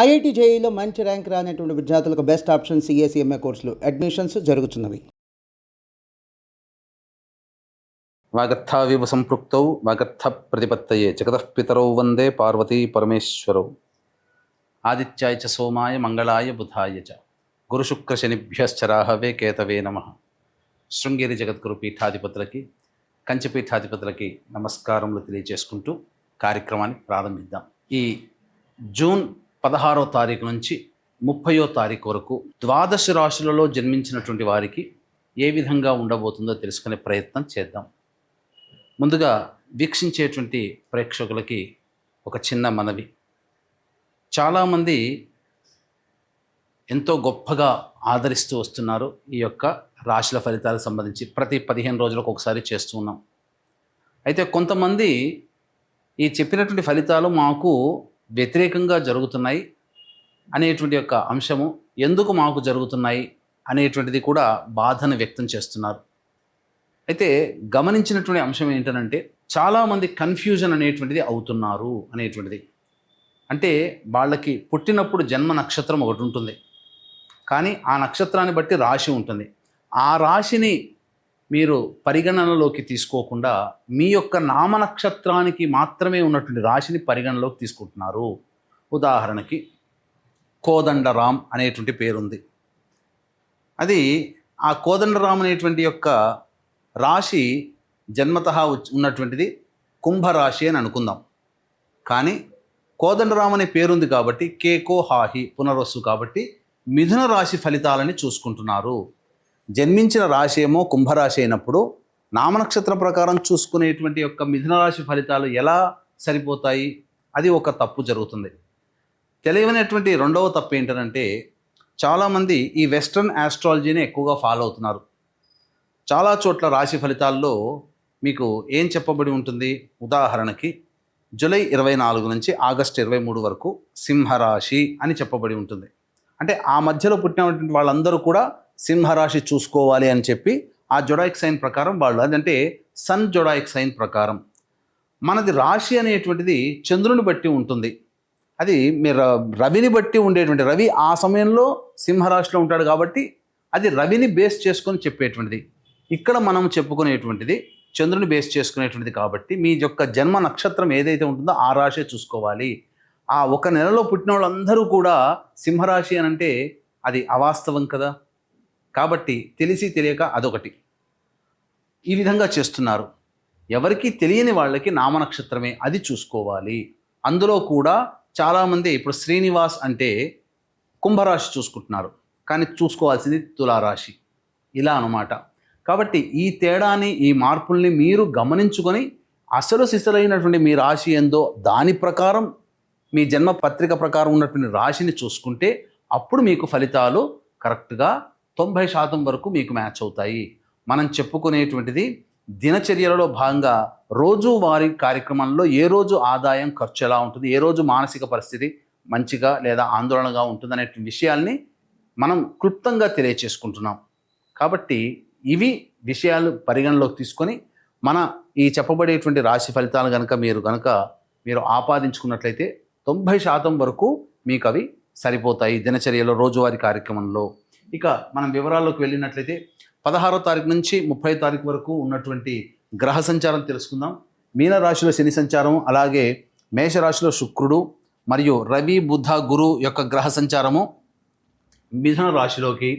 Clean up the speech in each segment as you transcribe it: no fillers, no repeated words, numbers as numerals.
IIT జేఈలో మంచి rank రానటువంటి విద్యార్థులకు బెస్ట్ ఆప్షన్ సిఎస్ఈఎంఏ కోర్సులు అడ్మిషన్స్ జరుగుతున్నవి. వాగర్థావివ సంపృక్తౌ వాగర్థ ప్రతిపత్తయే జగతః పితరౌ వందే పార్వతీ పరమేశ్వరౌ. ఆదిత్యాయ చ సోమాయ మంగళాయ బుధాయ చ గురుశుక్రశనిభ్యశ్చరాహవే కేతవే నమః. శృంగేరి జగద్గురు పీఠాధిపతులకి, కంచి పీఠాధిపతులకి నమస్కారములు తెలియజేసుకుంటూ కార్యక్రమాన్ని ప్రారంభిద్దాం. ఈ జూన్ 16వ తారీఖు నుంచి 30వ తారీఖు వరకు ద్వాదశ రాశులలో జన్మించినటువంటి వారికి ఏ విధంగా ఉండబోతుందో తెలుసుకునే ప్రయత్నం చేద్దాం. ముందుగా వీక్షించేటువంటి ప్రేక్షకులకి ఒక చిన్న మనవి. చాలామంది ఎంతో గొప్పగా ఆదరిస్తూ వస్తున్నారు ఈ యొక్క రాశుల ఫలితాలకు సంబంధించి. ప్రతి 15 రోజులకు ఒకసారి చేస్తూ ఉన్నాం. అయితే కొంతమంది ఈ చెప్పినటువంటి ఫలితాలు మాకు వ్యతిరేకంగా జరుగుతున్నాయి అనేటువంటి యొక్క అంశము, ఎందుకు మాకు జరుగుతున్నాయి అనేటువంటిది కూడా బాధను వ్యక్తం చేస్తున్నారు. అయితే గమనించినటువంటి అంశం ఏంటంటే, చాలామంది కన్ఫ్యూజన్ అనేటువంటిది అవుతున్నారు అనేటువంటిది. అంటే వాళ్ళకి పుట్టినప్పుడు జన్మ నక్షత్రం ఒకటి ఉంటుంది, కానీ ఆ నక్షత్రాన్ని బట్టి రాశి ఉంటుంది. ఆ రాశిని మీరు పరిగణనలోకి తీసుకోకుండా మీ యొక్క నామ నక్షత్రానికి మాత్రమే ఉన్నటువంటి రాశిని పరిగణనలోకి తీసుకుంటున్నారు. ఉదాహరణకి కోదండరాం అనేటువంటి పేరుంది. అది ఆ కోదండరాం అనేటువంటి యొక్క రాశి జన్మతః ఉన్నటువంటిది కుంభరాశి అని అనుకుందాం. కానీ కోదండరాం అనే పేరుంది కాబట్టి కేకో హాహి పునర్వసు కాబట్టి మిథున రాశి ఫలితాలని చూసుకుంటున్నారు. జన్మించిన రాశి ఏమో కుంభరాశి అయినప్పుడు నామనక్షత్రం ప్రకారం చూసుకునేటువంటి యొక్క మిథున రాశి ఫలితాలు ఎలా సరిపోతాయి? అది ఒక తప్పు జరుగుతుంది. తెలియనటువంటి రెండవ తప్పు ఏంటంటే, చాలామంది ఈ వెస్ట్రన్ ఆస్ట్రాలజీని ఎక్కువగా ఫాలో అవుతున్నారు. చాలా చోట్ల రాశి ఫలితాల్లో మీకు ఏం చెప్పబడి ఉంటుంది? ఉదాహరణకి జూలై 24 నుంచి ఆగస్టు 23 వరకు సింహరాశి అని చెప్పబడి ఉంటుంది. అంటే ఆ మధ్యలో పుట్టినటువంటి వాళ్ళందరూ కూడా సింహరాశి చూసుకోవాలి అని చెప్పి ఆ జొడాయిక్ సైన్ ప్రకారం వాళ్ళు, అదంటే సన్ జొడాయిక్ సైన్ ప్రకారం. మనది రాశి అనేటువంటిది చంద్రుని బట్టి ఉంటుంది. అది మీరు రవిని బట్టి ఉండేటువంటి, రవి ఆ సమయంలో సింహరాశిలో ఉంటాడు కాబట్టి అది రవిని బేస్ చేసుకొని చెప్పేటువంటిది. ఇక్కడ మనం చెప్పుకునేటువంటిది చంద్రుని బేస్ చేసుకునేటువంటిది కాబట్టి మీ యొక్క జన్మ నక్షత్రం ఏదైతే ఉంటుందో ఆ రాశి చూసుకోవాలి. ఆ ఒక నెలలో పుట్టిన వాళ్ళందరూ కూడా సింహరాశి అని అంటే అది అవాస్తవం కదా. కాబట్టి తెలిసి తెలియక అదొకటి ఈ విధంగా చేస్తున్నారు. ఎవరికి తెలియని వాళ్ళకి నామనక్షత్రమే అది చూసుకోవాలి. అందులో కూడా చాలామంది ఇప్పుడు శ్రీనివాస్ అంటే కుంభరాశి చూసుకుంటున్నారు, కానీ చూసుకోవాల్సింది తులారాశి, ఇలా అన్నమాట. కాబట్టి ఈ తేడాని, ఈ మార్పుల్ని మీరు గమనించుకొని అసలు సిసలైనటువంటి మీ రాశి ఏందో దాని ప్రకారం మీ జన్మ పత్రిక ప్రకారం ఉన్నటువంటి రాశిని చూసుకుంటే అప్పుడు మీకు ఫలితాలు కరెక్ట్గా 90% వరకు మీకు మ్యాచ్ అవుతాయి. మనం చెప్పుకునేటువంటిది దినచర్యలలో భాగంగా రోజువారీ కార్యక్రమంలో ఏ రోజు ఆదాయం ఖర్చు ఎలా ఉంటుంది, ఏ రోజు మానసిక పరిస్థితి మంచిగా లేదా ఆందోళనగా ఉంటుంది అనే విషయాల్ని మనం క్లుప్తంగా తెలియచేసుకుంటున్నాం. కాబట్టి ఇవి విషయాలు పరిగణలోకి తీసుకొని మన ఈ చెప్పబడేటువంటి రాశి ఫలితాలు మీరు ఆపాదించుకున్నట్లయితే 90% వరకు మీకు అవి సరిపోతాయి దినచర్యలో, రోజువారీ కార్యక్రమంలో. ఇక మనం వివరాల్లోకి వెళ్ళినట్లయితే 16వ తారీఖు నుంచి 30వ తారీఖు వరకు ఉన్నటువంటి గ్రహ సంచారం తెలుసుకుందాం. మీనరాశిలో శని సంచారం, అలాగే మేషరాశిలో శుక్రుడు మరియు రవి బుధ గురు యొక్క గ్రహ సంచారము మిథున రాశిలోకి,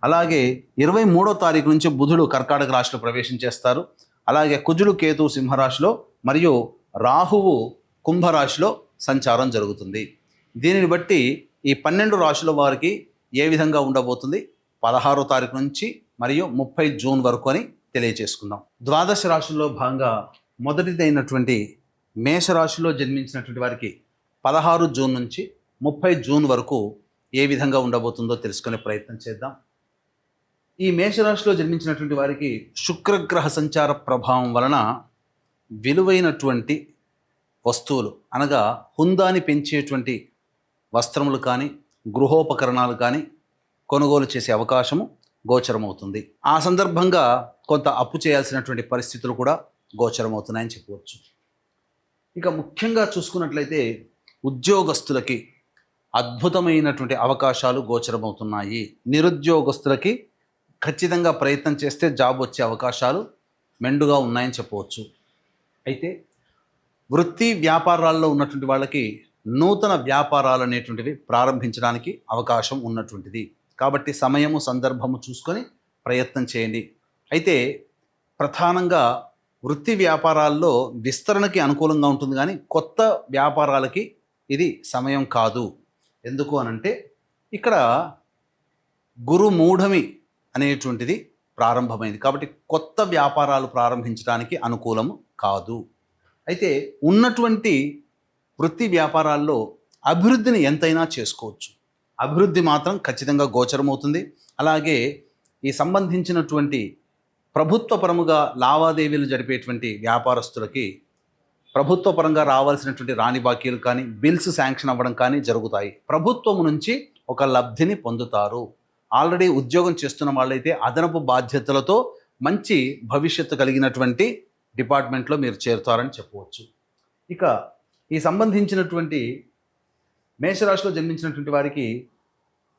అలాగే 23వ తారీఖు నుంచి బుధుడు కర్కాటక రాశిలో ప్రవేశం చేస్తారు. అలాగే కుజుడు కేతు సింహరాశిలో మరియు రాహువు కుంభరాశిలో సంచారం జరుగుతుంది. దీనిని బట్టి ఈ 12 రాశుల వారికి ఏ విధంగా ఉండబోతుంది 16వ తారీఖు నుంచి మరియు 30 జూన్ వరకు అని తెలియజేసుకుందాం. ద్వాదశ రాశుల్లో భాగంగా మొదటిదైనటువంటి మేషరాశిలో జన్మించినటువంటి వారికి 16 జూన్ నుంచి 30 జూన్ వరకు ఏ విధంగా ఉండబోతుందో తెలుసుకునే ప్రయత్నం చేద్దాం. ఈ మేషరాశిలో జన్మించినటువంటి వారికి శుక్రగ్రహ సంచార ప్రభావం వలన విలువైనటువంటి వస్తువులు, అనగా హుందాని పెంచేటువంటి వస్త్రములు కానీ గృహోపకరణాలు కానీ కొనుగోలు చేసే అవకాశము గోచరమవుతుంది. ఆ సందర్భంగా కొంత అప్పు చేయాల్సినటువంటి పరిస్థితులు కూడా గోచరమవుతున్నాయని చెప్పవచ్చు. ఇక ముఖ్యంగా చూసుకున్నట్లయితే ఉద్యోగస్తులకి అద్భుతమైనటువంటి అవకాశాలు గోచరమవుతున్నాయి. నిరుద్యోగస్తులకి ఖచ్చితంగా ప్రయత్నం చేస్తే జాబ్ వచ్చే అవకాశాలు మెండుగా ఉన్నాయని చెప్పవచ్చు. అయితే వృత్తి వ్యాపారాల్లో ఉన్నటువంటి వాళ్ళకి నూతన వ్యాపారాలు అనేటువంటివి ప్రారంభించడానికి అవకాశం ఉన్నటువంటిది. కాబట్టి సమయము సందర్భము చూసుకొని ప్రయత్నం చేయండి. అయితే ప్రధానంగా వృత్తి వ్యాపారాల్లో విస్తరణకి అనుకూలంగా ఉంటుంది, కానీ కొత్త వ్యాపారాలకి ఇది సమయం కాదు. ఎందుకు అనంటే ఇక్కడ గురు మూఢమి అనేటువంటిది ప్రారంభమైంది, కాబట్టి కొత్త వ్యాపారాలు ప్రారంభించడానికి అనుకూలము కాదు. అయితే ఉన్నటువంటి వృత్తి వ్యాపారాల్లో అభివృద్ధిని ఎంతైనా చేసుకోవచ్చు. అభివృద్ధి మాత్రం ఖచ్చితంగా గోచరమవుతుంది. అలాగే ఈ సంబంధించినటువంటి ప్రభుత్వ పరముగా లావాదేవీలు జరిపేటువంటి వ్యాపారస్తులకి ప్రభుత్వ పరంగా రావాల్సినటువంటి రాని బాకీలు కానీ బిల్స్ శాంక్షన్ అవ్వడం కానీ జరుగుతాయి. ప్రభుత్వం నుంచి ఒక లబ్ధిని పొందుతారు. ఆల్రెడీ ఉద్యోగం చేస్తున్న వాళ్ళైతే అదనపు బాధ్యతలతో మంచి భవిష్యత్తు కలిగినటువంటి డిపార్ట్మెంట్లో మీరు చేరుతారని చెప్పవచ్చు. ఇక ఈ సంబంధించినటువంటి మేషరాశిలో జన్మించినటువంటి వారికి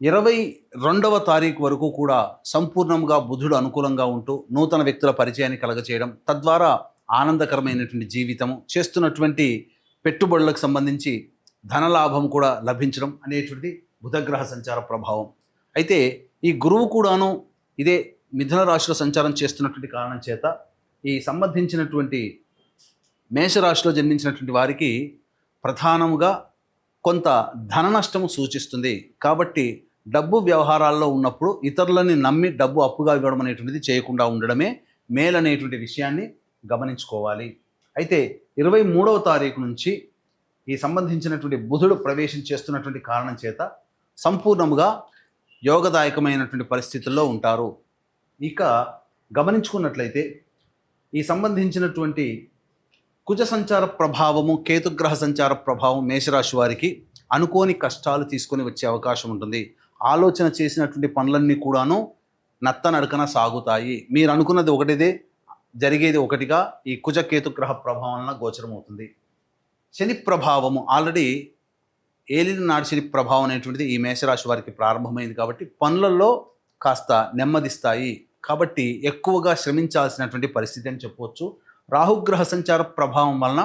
22వ తారీఖు వరకు కూడా సంపూర్ణంగా బుధుడు అనుకూలంగా ఉంటూ నూతన వ్యక్తుల పరిచయాన్ని కలగచేయడం, తద్వారా ఆనందకరమైనటువంటి జీవితము, చేస్తున్నటువంటి పెట్టుబడులకు సంబంధించి ధనలాభం కూడా లభించడం అనేటువంటి బుధగ్రహ సంచార ప్రభావం. అయితే ఈ గురువు కూడాను ఇదే మిథున రాశిలో సంచారం చేస్తున్నటువంటి కారణం చేత ఈ సంబంధించినటువంటి మేషరాశిలో జన్మించినటువంటి వారికి ప్రధానముగా కొంత ధన నష్టము సూచిస్తుంది. కాబట్టి డబ్బు వ్యవహారాల్లో ఉన్నప్పుడు ఇతరులని నమ్మి డబ్బు అప్పుగా ఇవ్వడం అనేటువంటిది చేయకుండా ఉండడమే మేలనేటువంటి విషయాన్ని గమనించుకోవాలి. అయితే 23వ తారీఖు నుంచి ఈ సంబంధించినటువంటి బుధుడు ప్రవేశం చేస్తున్నటువంటి కారణం చేత సంపూర్ణముగా యోగదాయకమైనటువంటి పరిస్థితుల్లో ఉంటారు. ఇక గమనించుకున్నట్లయితే ఈ సంబంధించినటువంటి కుజ సంచార ప్రభావము, కేతుగ్రహ సంచార ప్రభావం మేషరాశి వారికి అనుకోని కష్టాలు తీసుకొని వచ్చే అవకాశం ఉంటుంది. ఆలోచన చేసినటువంటి పనులన్నీ కూడాను నత్తనడకన సాగుతాయి. మీరు అనుకున్నది ఒకటిదే, జరిగేది ఒకటిగా ఈ కుజ కేతుగ్రహ ప్రభావం వలన గోచరమవుతుంది. శని ప్రభావము ఆల్రెడీ ఏలిన నాడు శని ప్రభావం అనేటువంటిది ఈ మేషరాశి వారికి ప్రారంభమైంది, కాబట్టి పనులలో కాస్త నెమ్మదిస్తాయి. కాబట్టి ఎక్కువగా శ్రమించాల్సినటువంటి పరిస్థితి అని చెప్పవచ్చు. రాహుగ్రహ సంచార ప్రభావం వలన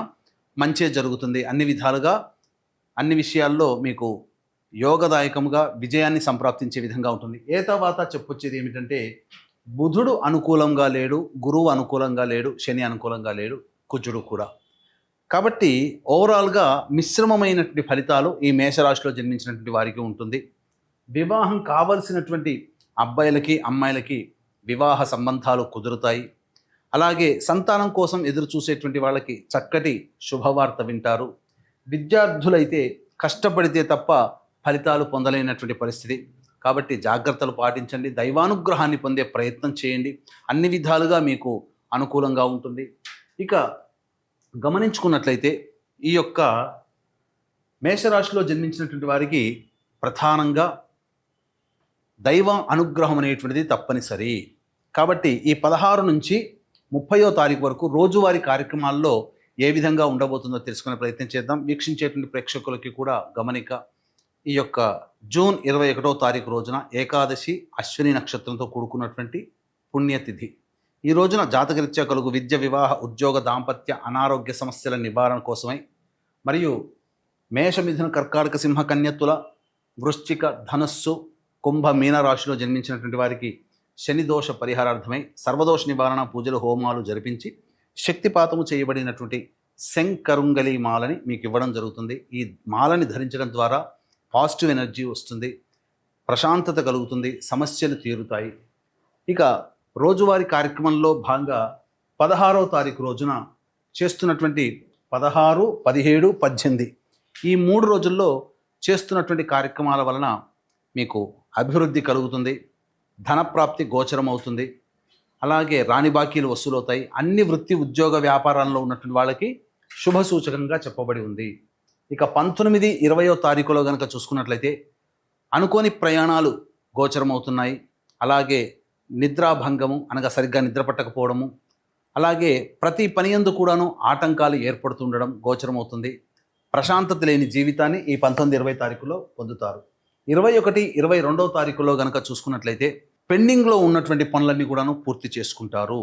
మంచే జరుగుతుంది. అన్ని విధాలుగా అన్ని విషయాల్లో మీకు యోగదాయకముగా విజయాన్ని సంప్రాప్తించే విధంగా ఉంటుంది. తర్వాత చెప్పొచ్చేది ఏమిటంటే బుధుడు అనుకూలంగా లేడు, గురువు అనుకూలంగా లేడు, శని అనుకూలంగా లేడు, కుజుడు కూడా. కాబట్టి ఓవరాల్గా మిశ్రమమైనటువంటి ఫలితాలు ఈ మేషరాశిలో జన్మించినటువంటి వారికి ఉంటుంది. వివాహం కావలసినటువంటి అబ్బాయిలకి అమ్మాయిలకి వివాహ సంబంధాలు కుదురుతాయి. అలాగే సంతానం కోసం ఎదురు చూసేటువంటి వాళ్ళకి చక్కటి శుభవార్త వింటారు. విద్యార్థులైతే కష్టపడితే తప్ప ఫలితాలు పొందలేనటువంటి పరిస్థితి, కాబట్టి జాగ్రత్తలు పాటించండి. దైవానుగ్రహాన్ని పొందే ప్రయత్నం చేయండి. అన్ని విధాలుగా మీకు అనుకూలంగా ఉంటుంది. ఇక గమనించుకున్నట్లయితే ఈ యొక్క మేషరాశిలో జన్మించినటువంటి వారికి ప్రధానంగా దైవ అనుగ్రహం అనేటువంటిది తప్పనిసరి. కాబట్టి ఈ 16 నుంచి 30వ తారీఖు వరకు రోజువారీ కార్యక్రమాల్లో ఏ విధంగా ఉండబోతుందో తెలుసుకునే ప్రయత్నం చేద్దాం. వీక్షించేటువంటి ప్రేక్షకులకి కూడా గమనిక, ఈ యొక్క జూన్ 21వ తారీఖు రోజున ఏకాదశి అశ్విని నక్షత్రంతో కూడుకున్నటువంటి పుణ్యతిథి. ఈ రోజున జాతకరీత్యా కలుగు విద్య, వివాహ, ఉద్యోగ, దాంపత్య, అనారోగ్య సమస్యల నివారణ కోసమై మరియు మేష, మిథున, కర్కాటక, సింహ, కన్యత్తుల, వృశ్చిక, ధనస్సు, కుంభ, మీన రాశిలో జన్మించినటువంటి వారికి శని దోష పరిహారార్థమై సర్వదోష నివారణ పూజలు, హోమాలు జరిపించి శక్తిపాతము చేయబడినటువంటి శంకరుంగలి మాలని మీకు ఇవ్వడం జరుగుతుంది. ఈ మాలని ధరించడం ద్వారా పాజిటివ్ ఎనర్జీ వస్తుంది, ప్రశాంతత కలుగుతుంది, సమస్యలు తీరుతాయి. ఇక రోజువారీ కార్యక్రమంలో భాగంగా 16వ తారీఖు రోజున చేస్తున్నటువంటి 16, 17, 18 ఈ 3 రోజుల్లో చేస్తున్నటువంటి కార్యక్రమాల వలన మీకు అభివృద్ధి కలుగుతుంది, ధనప్రాప్తి గోచరం అవుతుంది. అలాగే రాని బాకీలు వసూలవుతాయి. అన్ని వృత్తి, ఉద్యోగ, వ్యాపారాల్లో ఉన్నటువంటి వాళ్ళకి శుభ సూచకంగా చెప్పబడి ఉంది. ఇక 19, 20వ తారీఖులో కనుక చూసుకున్నట్లయితే అనుకోని ప్రయాణాలు గోచరమవుతున్నాయి. అలాగే నిద్రాభంగము అనగా సరిగ్గా నిద్ర పట్టకపోవడము, అలాగే ప్రతి పని యందు కూడాను ఆటంకాలు ఏర్పడుతుండడం గోచరమవుతుంది. ప్రశాంతత లేని జీవితాన్ని ఈ 19-20 తారీఖులో పొందుతారు. 21-22 తారీఖులో గనక చూసుకున్నట్లయితే పెండింగ్లో ఉన్నటువంటి పనులన్నీ కూడాను పూర్తి చేసుకుంటారు.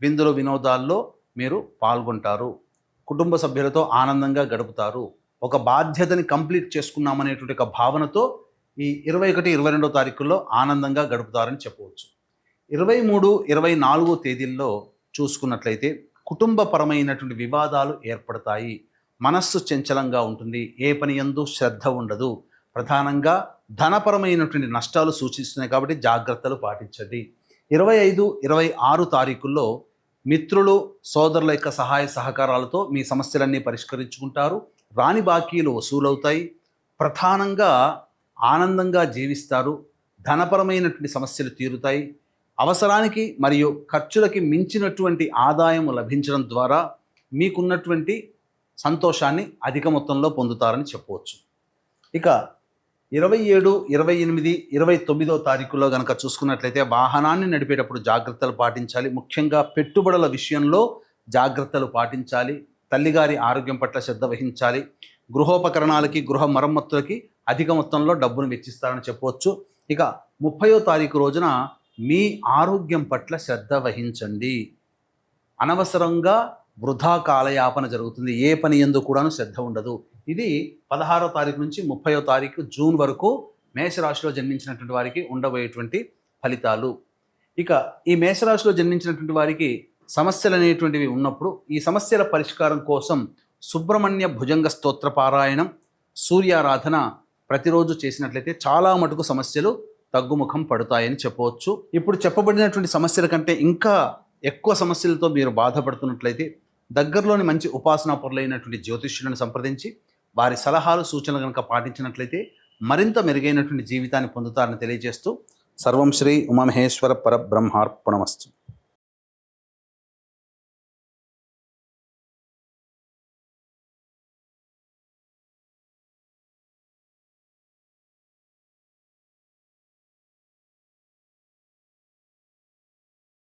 విందులు వినోదాల్లో మీరు పాల్గొంటారు. కుటుంబ సభ్యులతో ఆనందంగా గడుపుతారు. ఒక బాధ్యతని కంప్లీట్ చేసుకున్నామనేటువంటి ఒక భావనతో ఈ 21-22 తారీఖుల్లో ఆనందంగా గడుపుతారని చెప్పవచ్చు. 23-24 తేదీల్లో చూసుకున్నట్లయితే కుటుంబపరమైనటువంటి వివాదాలు ఏర్పడతాయి. మనస్సు చంచలంగా ఉంటుంది. ఏ పని యందు శ్రద్ధ ఉండదు. ప్రధానంగా ధనపరమైనటువంటి నష్టాలు సూచిస్తున్నాయి కాబట్టి జాగ్రత్తలు పాటించండి. 25-26 తారీఖుల్లో మిత్రులు సోదరుల యొక్క సహాయ సహకారాలతో మీ సమస్యలన్నీ పరిష్కరించుకుంటారు. రాని బాకీలు వసూలవుతాయి. ప్రధానంగా ఆనందంగా జీవిస్తారు. ధనపరమైనటువంటి సమస్యలు తీరుతాయి. అవసరానికి మరియు ఖర్చులకి మించినటువంటి ఆదాయం లభించడం ద్వారా మీకున్నటువంటి సంతోషాన్ని అధిక మొత్తంలో పొందుతారని చెప్పవచ్చు. ఇక 27, 28, 29 తారీఖుల్లో కనుక చూసుకున్నట్లయితే వాహనాన్ని నడిపేటప్పుడు జాగ్రత్తలు పాటించాలి. ముఖ్యంగా పెట్టుబడుల విషయంలో జాగ్రత్తలు పాటించాలి. తల్లిగారి ఆరోగ్యం పట్ల శ్రద్ధ వహించాలి. గృహోపకరణాలకి గృహ మరమ్మతులకి అధిక మొత్తంలో డబ్బును వెచ్చిస్తారని చెప్పవచ్చు. ఇక 30వ తారీఖు రోజున మీ ఆరోగ్యం పట్ల శ్రద్ధ వహించండి. అనవసరంగా వృధా కాలయాపన జరుగుతుంది. ఏ పని యందు కూడాను శ్రద్ధ ఉండదు. ఇది 16వ తారీఖు నుంచి 30వ తారీఖు జూన్ వరకు మేషరాశిలో జన్మించినటువంటి వారికి ఉండబోయేటువంటి ఫలితాలు. ఇక ఈ మేషరాశిలో జన్మించినటువంటి వారికి సమస్యలు అనేటువంటివి ఉన్నప్పుడు ఈ సమస్యల పరిష్కారం కోసం సుబ్రహ్మణ్య భుజంగ స్తోత్ర పారాయణం, సూర్యారాధన ప్రతిరోజు చేసినట్లయితే చాలా మటుకు సమస్యలు తగ్గుముఖం పడతాయని చెప్పవచ్చు. ఇప్పుడు చెప్పబడినటువంటి సమస్యల కంటే ఇంకా ఎక్కువ సమస్యలతో మీరు బాధపడుతున్నట్లయితే దగ్గరలోని మంచి ఉపాసనా పరులైనటువంటి జ్యోతిష్యులను సంప్రదించి వారి సలహాలు సూచనలు కనుక పాటించినట్లయితే మరింత మెరుగైనటువంటి జీవితాన్ని పొందుతారని తెలియజేస్తూ సర్వం శ్రీ ఉమామహేశ్వర పరబ్రహ్మార్పణమస్తు.